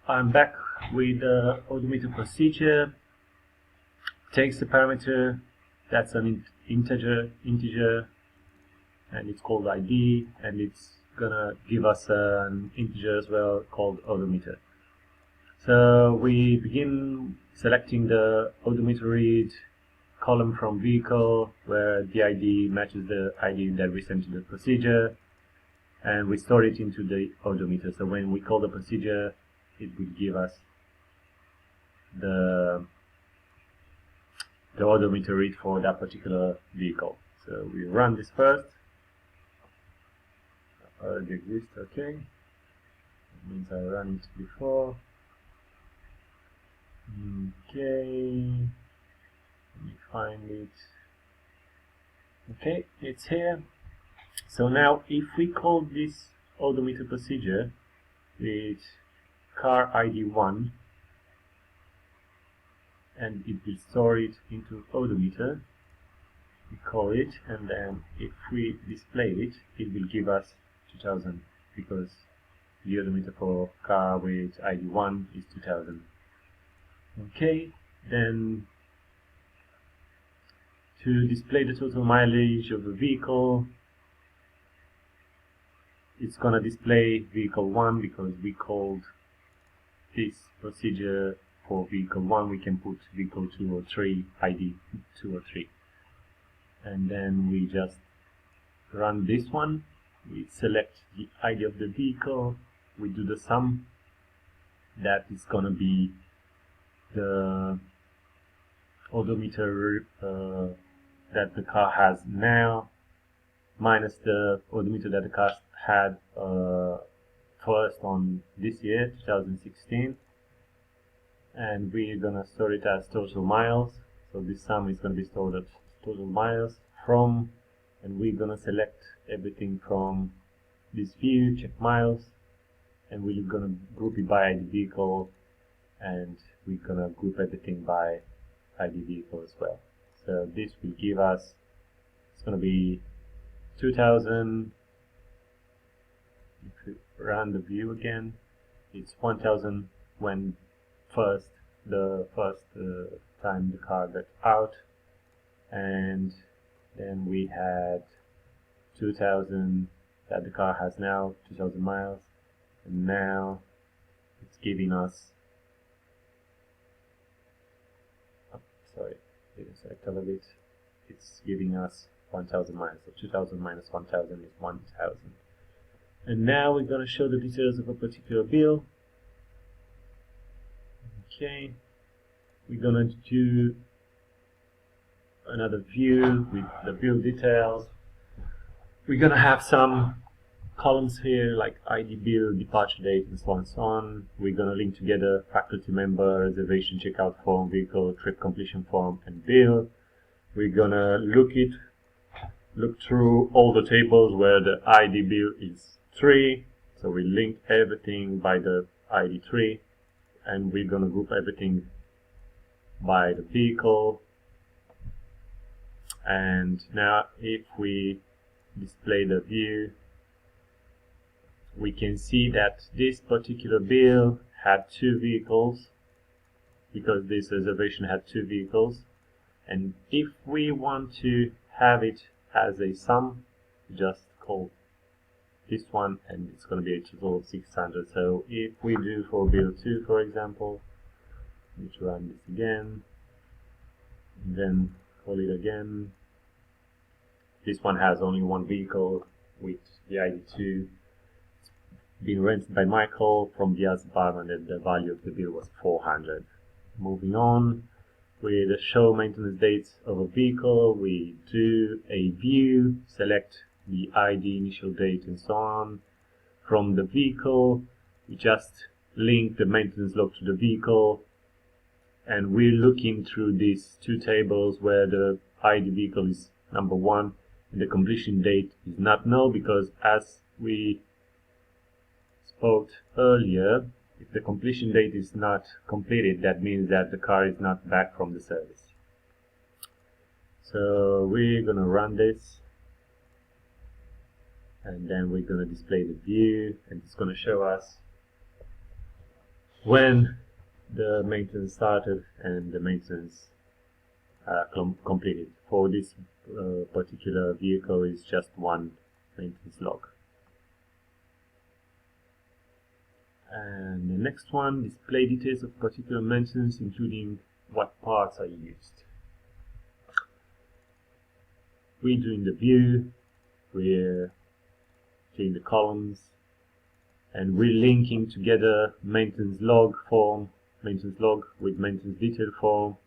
I'm back with the odometer procedure. Takes the parameter that's an integer, and it's called ID, and it's gonna give us an integer as well called odometer. So we begin selecting the odometer read column from vehicle, where the ID matches the ID that we sent to the procedure, and we store it into the odometer. So when we call the procedure, it will give us the odometer read for that particular vehicle. So we run this first. Already exists, okay. That means I ran it before. Okay, let me find it. Okay, it's here. So now if we call this odometer procedure with car ID 1, and it will store it into odometer, we call it, and then if we display it, it will give us 2000, because the odometer for car with ID 1 is 2000. Okay, then to display the total mileage of the vehicle, it's gonna display vehicle 1 because we called this procedure for vehicle 1. We can put vehicle 2 or 3, ID 2 or 3. And then we just run this one. We select the ID of the vehicle. We do the sum. That is gonna be the odometer that the car has now, minus the odometer that the car had first on this year, 2016, and we're gonna store it as total miles. So this sum is gonna be stored as total miles from, and we're gonna select everything from this view, check miles, and we're gonna group it by ID vehicle, and we're gonna group everything by ID vehicle as well. So this will give us, it's gonna be 2000. If we run the view again, it's 1000 when the first time the car got out, and then we had 2000 that the car has now, 2000 miles, and now it's giving us, sorry, didn't select a little bit, it's giving us 1000 miles, so 2000 minus 1000 is 1000. And now we're going to show the details of a particular bill. Okay, we're going to do another view with the bill details. We're going to have some columns here like ID bill, departure date, and so on and so on. We're going to link together faculty member, reservation checkout form, vehicle trip completion form, and bill. We're going to look through all the tables where the ID bill is 3, so we link everything by the ID 3, and we're going to group everything by the vehicle. And now if we display the view, we can see that this particular bill had 2 vehicles, because this reservation had 2 vehicles, and if we want to have it as a sum, just call this one, and it's going to be a total of 600. So if we do for bill 2, for example, let's run this again, and then call it again. This one has only 1 vehicle with the ID 2. It's been rented by Michael from the other department, and the value of the bill was 400. Moving on with the show maintenance dates of a vehicle, we do a view, select the ID, initial date, and so on. From the vehicle, we just link the maintenance log to the vehicle, and we're looking through these 2 tables where the ID vehicle is number 1 and the completion date is not null, because as we spoke earlier, if the completion date is not completed, that means that the car is not back from the service. So we're gonna run this, and then we're going to display the view, and it's going to show us when the maintenance started and the maintenance completed. For this particular vehicle is just one maintenance log. And the next one, display details of particular maintenance, including what parts are used. We're doing the view, we're doing the columns, and we're linking together maintenance log form, maintenance log with maintenance detail form,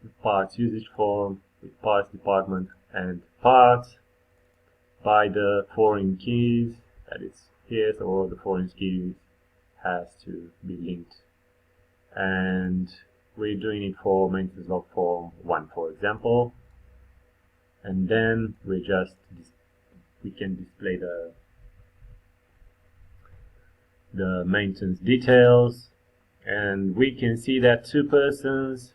with parts usage form, with parts department, and parts by the foreign keys that is here, so the foreign keys has to be linked. And we're doing it for maintenance log form 1, for example. And then we can display the maintenance details, and we can see that 2 persons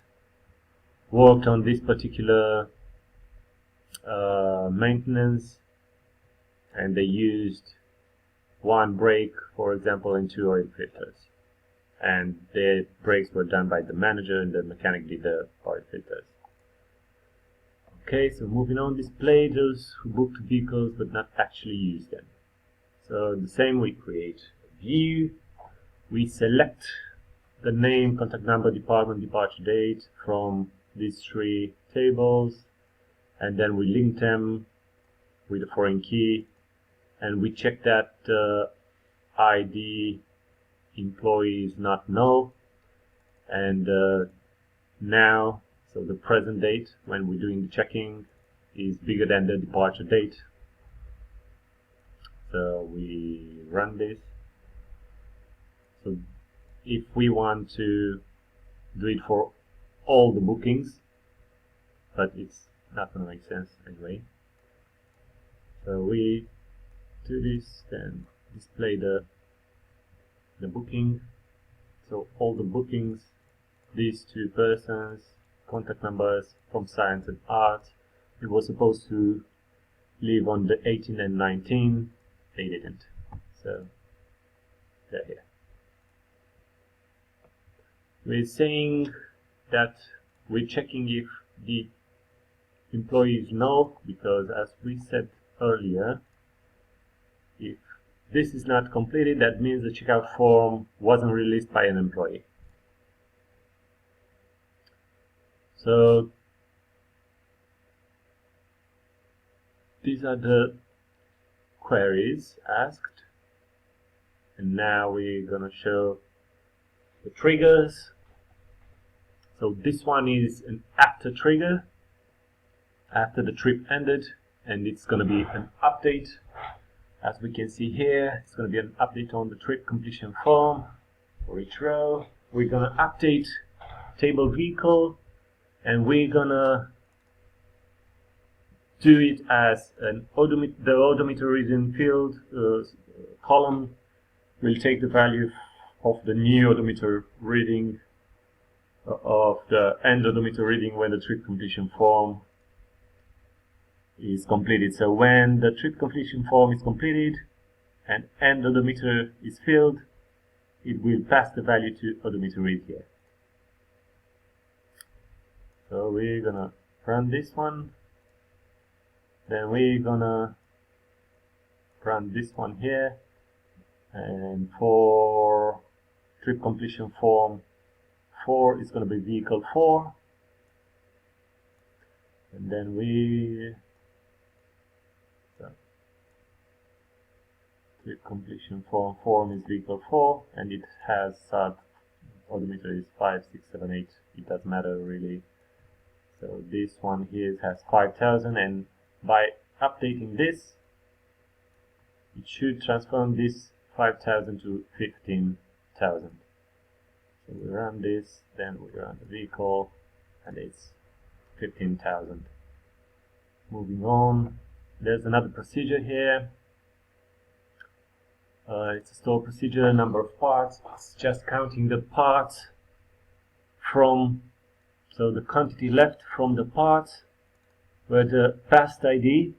worked on this particular maintenance, and they used 1 brake, for example, and 2 oil filters. And the brakes were done by the manager and the mechanic did the oil filters. Okay, so moving on, display those who booked vehicles but not actually use them. So the same, we create a view, we select the name, contact number, department, departure date from these 3 tables, and then we link them with a foreign key, and we check that ID employee is not null, and now, so the present date when we're doing the checking is bigger than the departure date. So we run this. So if we want to do it for all the bookings, but it's not going to make sense anyway. So we do this, then display the booking. So all the bookings, these 2 persons, contact numbers from science and art, it was supposed to live on the 18 and 19, they didn't. So they're here. We're saying that we're checking if the employee is null, because as we said earlier, if this is not completed, that means the checkout form wasn't released by an employee. So these are the queries asked, and now we're gonna show the triggers. So this one is an after trigger, after the trip ended, and it's gonna be an update. As we can see here, it's going to be an update on the trip completion form for each row. We're going to update table vehicle, and we're going to do it as an odometer. The odometer reading field column will take the value of the new odometer reading of the end odometer reading when the trip completion form is completed. So when the trip completion form is completed and end odometer is filled, it will pass the value to odometer read here. So we're gonna run this one, then we're gonna run this one here, and for trip completion form 4 is gonna be vehicle 4, and then trip completion form is vehicle 4, and it has odometer is 5, 6, 7, 8. It doesn't matter really. So this one here has 5,000, and by updating this, it should transform this 5,000 to 15,000. So we run this, then we run the vehicle, and it's 15,000. Moving on, there's another procedure here. It's a store procedure, number of parts. It's just counting the parts from, so the quantity left from the parts where the past ID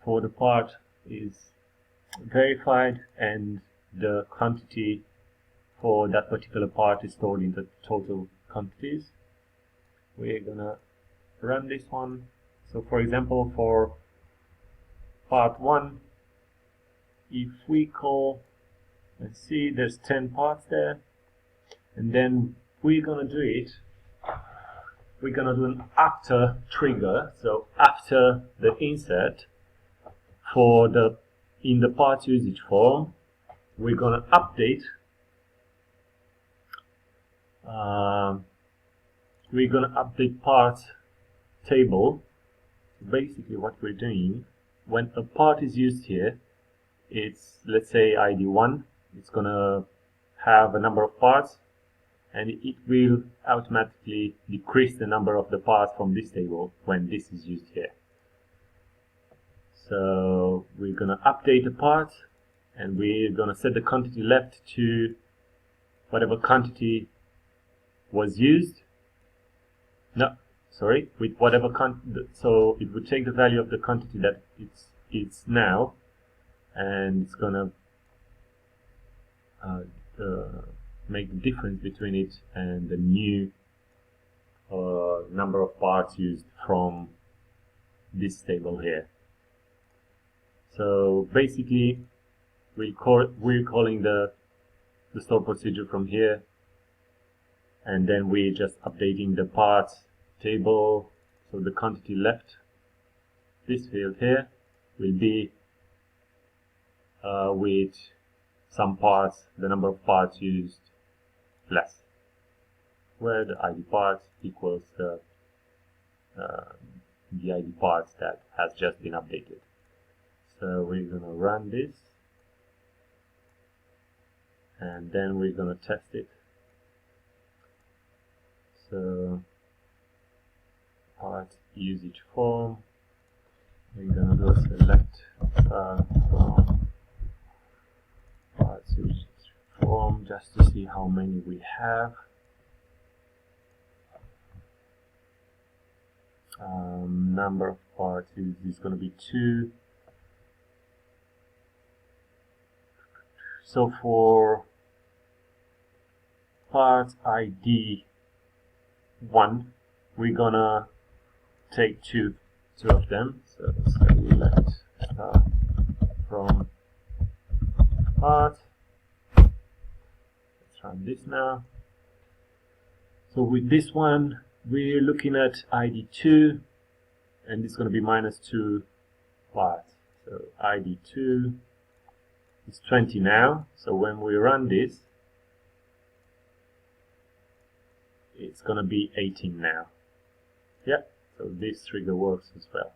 for the part is verified, and the quantity for that particular part is stored in the total quantities. We're gonna run this one. So for example, for part 1, if we call and see there's 10 parts there, and then we're gonna do it, we're gonna do an after trigger. So after the insert for the in the part usage form, we're gonna update parts table. Basically what we're doing, when a part is used here, it's, let's say, ID 1, it's gonna have a number of parts, and it will automatically decrease the number of the parts from this table when this is used here. So we're gonna update the part, and we're gonna set the quantity left to whatever quantity was used. No, sorry, with whatever so it would take the value of the quantity that it's now, and it's gonna make the difference between it and the new number of parts used from this table here. So basically, we're calling the store procedure from here, and then we're just updating the parts table. So the quantity left, this field here, will be with some parts, the number of parts used less, where the ID parts equals the ID parts that has just been updated. So we're gonna run this, and then we're gonna test it. So part usage form, we're gonna do a select from parts usage form just to see how many we have. Number of parts is going to be 2. So for part ID 1, we're gonna take two of them. So select from part. Let's run this now. So with this one, we're looking at ID 2, and it's going to be -2 parts. So ID 2 is 20 now. So when we run this, it's going to be 18 now. Yeah, so this trigger works as well.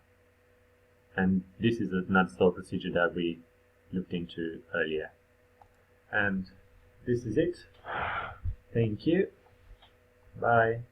And this is another store procedure that we looked into earlier. And this is it. Thank you. Bye.